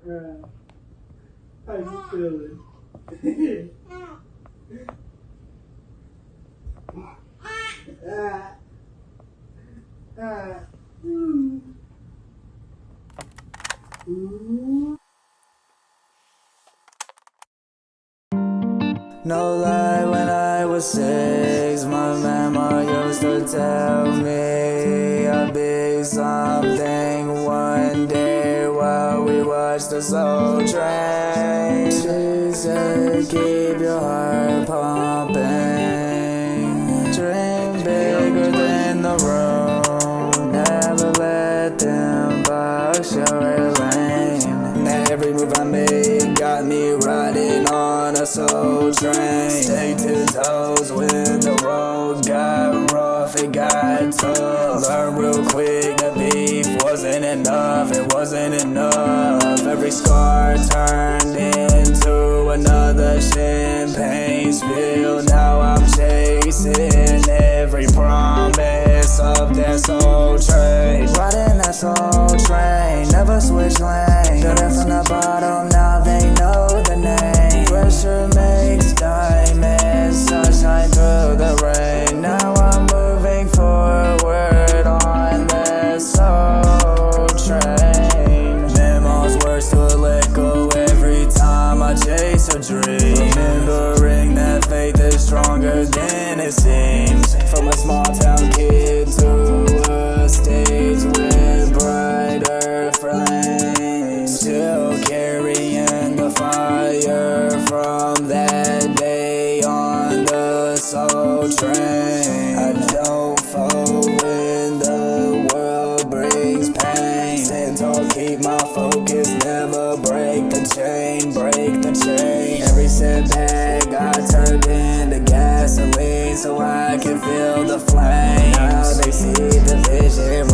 How you feeling? No lie, when I was 6, my mama used to tell me I'd be something one day while we watched the Soul Train. She said, keep your heart pumping, dream bigger than the room, never let them box your lane. Now every move I made got me riding on a soul train. Stay 10 toes when the road got rough, it got tough. Learn real quick that beef wasn't enough, it wasn't enough. Every scar turned into another champagne spill. Now I'm chasing every promise of that soul train. Riding that soul train, never switch lanes. Building from the bottom, now they know the name. Pressure makes diamonds, sunshine through the rain. Now I'm moving forward on that soul train. Memo's words to echo every time I chase a dream. Remembering that faith is stronger than it seems. From a small town kid to a stage with brighter flames. Still carrying the fire from that day on the soul train. I don't fall when the world brings pain. Stand tall, keep my focus, never break the chain, break the chain. Every setback I turned into gasoline so I can feel the flame. Now they see the vision